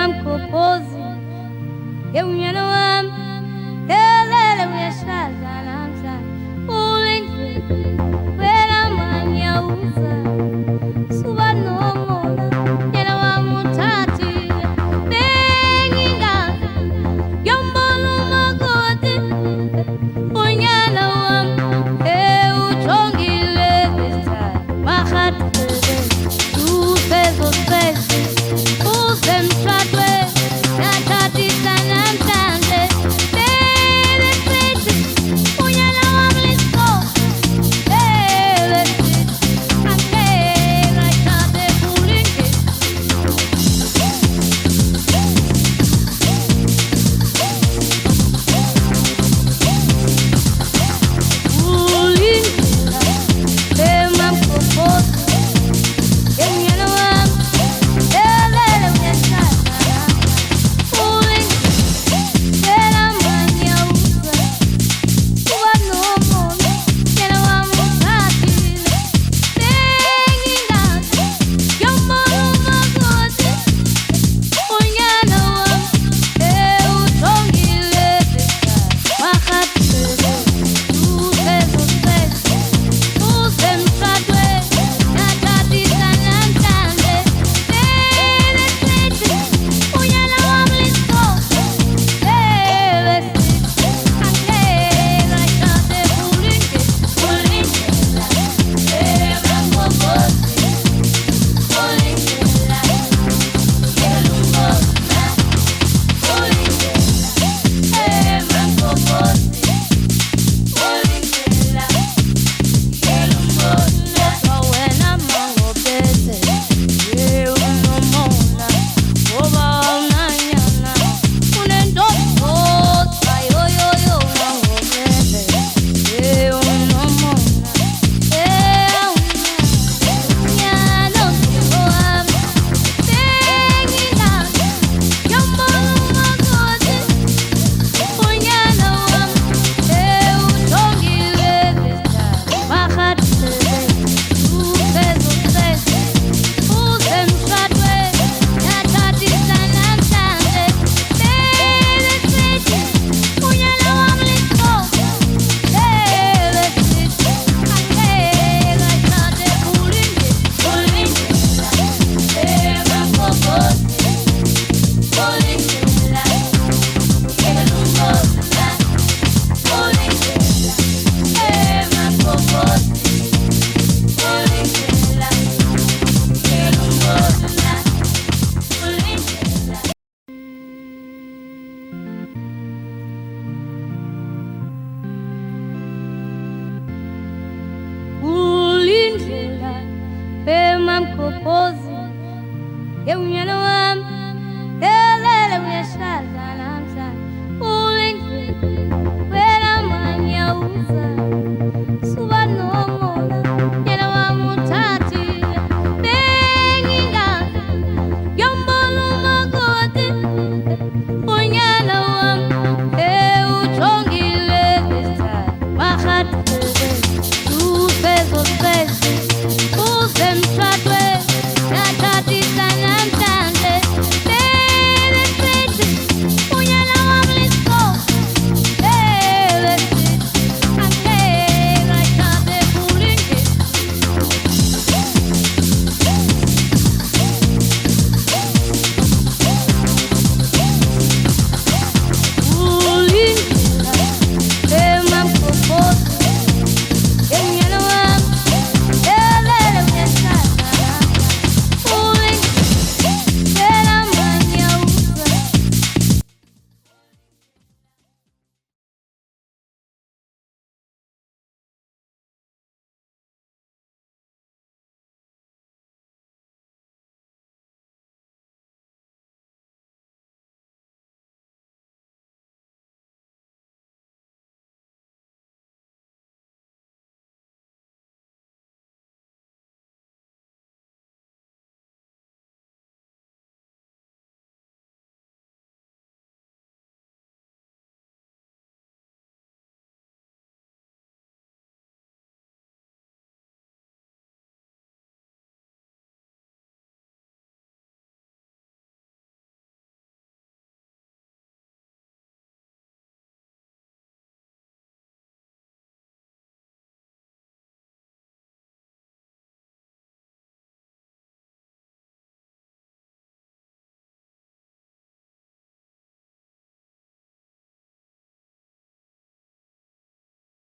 mkombozi, unyana wami, elele uyashada namhla, ulindwe wena manyauza, suba nomona, nyana wami uthathile, bengingazi, yombona umakoti, unyana wami, ujongile this time, mahatele, usezo stress, usemshadwe, nathathisa namhlanje, baby pretty, unyana wami let's go, baby pretty, angeke ngashade kulindwe. Ulindela, bema mkombozi, unyana wami, elele uyashada, ulindela manyauza, suba nomona, nyana wami uthathile, bengingazi, yombona umakoti, unyana wami, ujongile this time, mahatele, usezo stress, usemshadwe, nathathisa namhlanje, baby pretty, unyana wami let's go, baby pretty, angeke ngashade kulindwe, ulindela, bema mkombozi, ulindela, ngelungona, ulindela, bema mkombozi, ulindela, ngelungona, wena mangobese, unomona, ngoba unanyana, unendoda, yoyoyo mangobese, unomona, unyana uSipho wami, bengingazi, yombona umakoti, unyana wami, ujongile this time, mahatele, usezo stress, usemshadwe, nathathisa namhlanje, baby pretty, unyana wami let's go, baby pretty, angeke ngashade kulindwe, ulindela, bema mkombozi, ulindela, ngelungona, ulindela, bema mkombozi, ulindela, ngelungona, ulindela. Ulindlela, bema mkombozi, unyana wami, elele uyashada namhla, ulindwe wena manyauza,